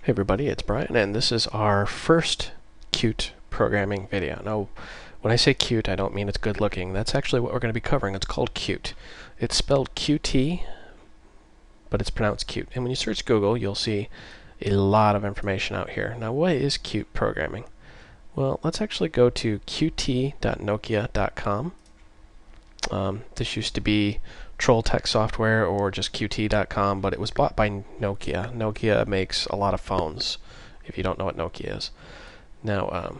Hey everybody, it's Brian, and this is our first Qt programming video. Now, when I say Qt, I don't mean it's good looking. That's actually what we're going to be covering. It's called Qt. It's spelled QT, but it's pronounced Qt. And when you search Google, you'll see a lot of information out here. Now, what is Qt programming? Well, let's actually go to qt.nokia.com. This used to be Trolltech Software or just qt.com, but it was bought by Nokia. Nokia makes a lot of phones, if you don't know what Nokia is. Now,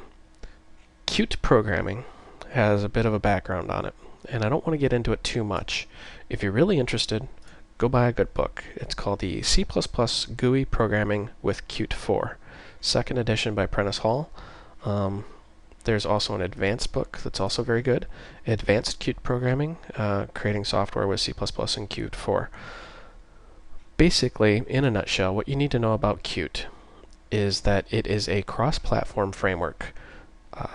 Qt programming has a bit of a background on it, and I don't want to get into it too much. If you're really interested, go buy a good book. It's called the C++ GUI Programming with Qt 4, second edition by Prentice Hall. There's also an advanced book that's also very good, Advanced Qt Programming, Creating Software with C++ and Qt 4. Basically, in a nutshell, what you need to know about Qt is that it is a cross-platform framework.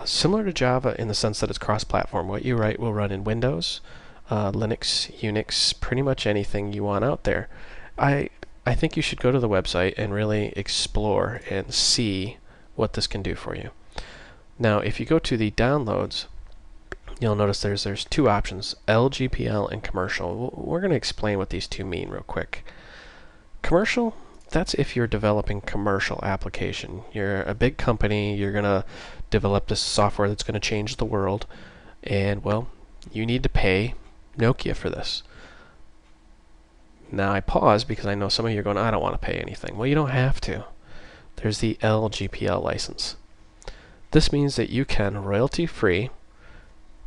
Similar to Java in the sense that it's cross-platform. What you write will run in Windows, Linux, Unix, pretty much anything you want out there. I think you should go to the website and really explore and see what this can do for you. Now, if you go to the downloads, you'll notice there's two options, LGPL and commercial. We're going to explain what these two mean real quick. Commercial, that's if you're developing commercial application. You're a big company, you're going to develop this software that's going to change the world, and well, you need to pay Nokia for this. Now I pause because I know some of you are going, I don't want to pay anything. Well, you don't have to. There's the LGPL license. This means that you can, royalty-free,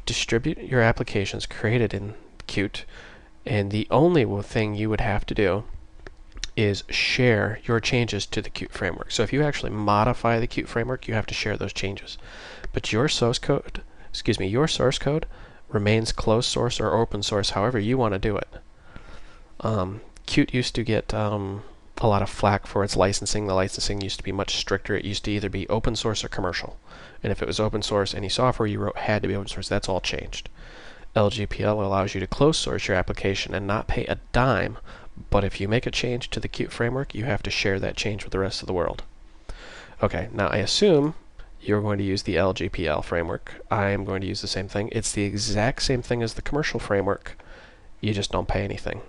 distribute your applications created in Qt, and the only thing you would have to do is share your changes to the Qt framework. So if you actually modify the Qt framework, you have to share those changes. But your source code, remains closed source or open source, however you want to do it. Qt used to get a lot of flack for its licensing. The licensing used to be much stricter. It used to either be open source or commercial. And if it was open source, any software you wrote had to be open source. That's all changed. LGPL allows you to close source your application and not pay a dime, but if you make a change to the Qt framework, you have to share that change with the rest of the world. Okay, now I assume you're going to use the LGPL framework. I am going to use the same thing. It's the exact same thing as the commercial framework. You just don't pay anything.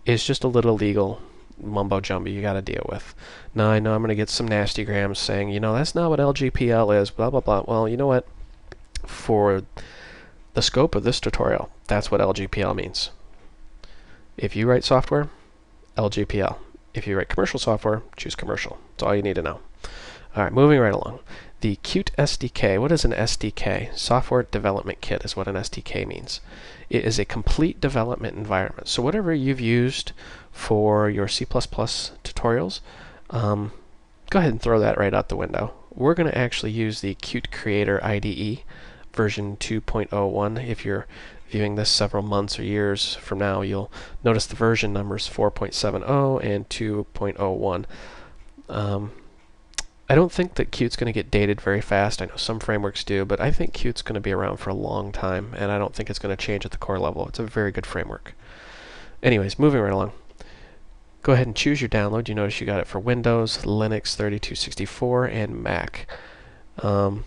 It's just a little legal mumbo jumbo you got to deal with. Now I know I'm going to get some nasty grams saying, you know, that's not what LGPL is, blah blah blah. Well, you know what? For the scope of this tutorial, that's what LGPL means. If you write software, LGPL. If you write commercial software, choose commercial. That's all you need to know. Alright, moving right along. The Qt SDK. What is an SDK? Software Development Kit is what an SDK means. It is a complete development environment. So whatever you've used for your C++ tutorials, go ahead and throw that right out the window. We're going to actually use the Qt Creator IDE version 2.01. If you're viewing this several months or years from now, you'll notice the version numbers 4.70 and 2.01. I don't think that Qt's going to get dated very fast. I know some frameworks do, but I think Qt's going to be around for a long time, and I don't think it's going to change at the core level. It's a very good framework. Anyways, moving right along. Go ahead and choose your download. You notice you got it for Windows, Linux 3264, and Mac. I'm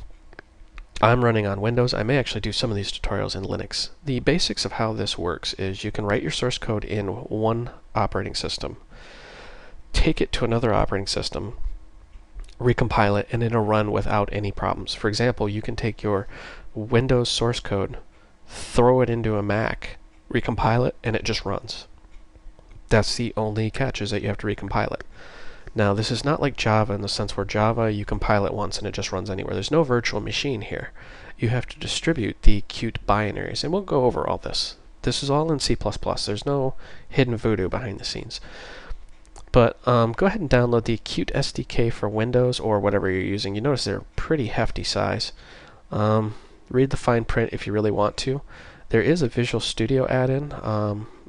running on Windows. I may actually do some of these tutorials in Linux. The basics of how this works is you can write your source code in one operating system, take it to another operating system, recompile it, and it'll run without any problems. For example, you can take your Windows source code, throw it into a Mac, recompile it, and it just runs. That's the only catch, is that you have to recompile it. Now, this is not like Java in the sense where Java, you compile it once and it just runs anywhere. There's no virtual machine here. You have to distribute the Qt binaries, and we'll go over all this. This is all in C++. There's no hidden voodoo behind the scenes. But go ahead and download the Qt SDK for Windows or whatever you're using. You notice they're a pretty hefty size. Read the fine print if you really want to. There is a Visual Studio add-in.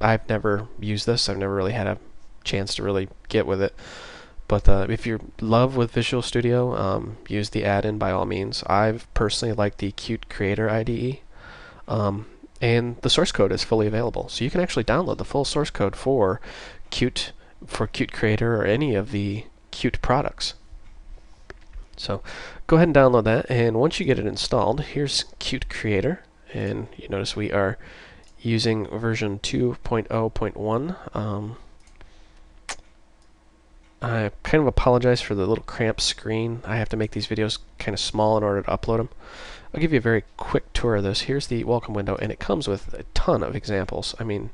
I've never used this. I've never really had a chance to really get with it. But if you're in love with Visual Studio, use the add-in by all means. I've personally liked the Qt Creator IDE. And the source code is fully available. So you can actually download the full source code for Qt Creator or any of the Qt products. So go ahead and download that, and once you get it installed, here's Qt Creator, and you notice we are using version 2.0.1. I kind of apologize for the little cramped screen. I have to make these videos kind of small in order to upload them. I'll give you a very quick tour of this. Here's the welcome window, and it comes with a ton of examples. I mean,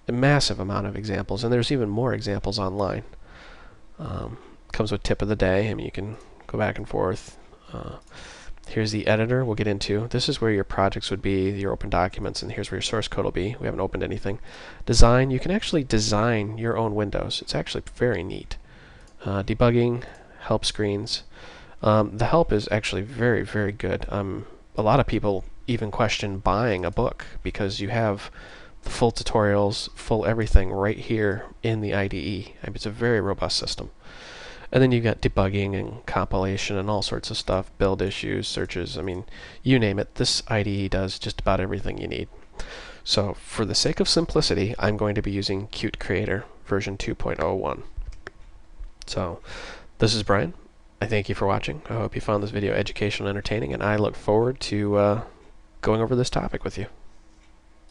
a massive amount of examples, and there's even more examples online. Comes with tip of the day. I mean, you can go back and forth. Here's the editor we'll get into. This is where your projects would be, your open documents, and here's where your source code will be. We haven't opened anything. Design, you can actually design your own windows. It's actually very neat. Debugging, help screens. The help is actually very, very good. A lot of people even question buying a book because you have the full tutorials, full everything right here in the IDE. I mean, it's a very robust system. And then you've got debugging and compilation and all sorts of stuff, build issues, searches, I mean, you name it. This IDE does just about everything you need. So for the sake of simplicity, I'm going to be using Qt Creator version 2.01. So this is Brian. I thank you for watching. I hope you found this video educational and entertaining, and I look forward to going over this topic with you.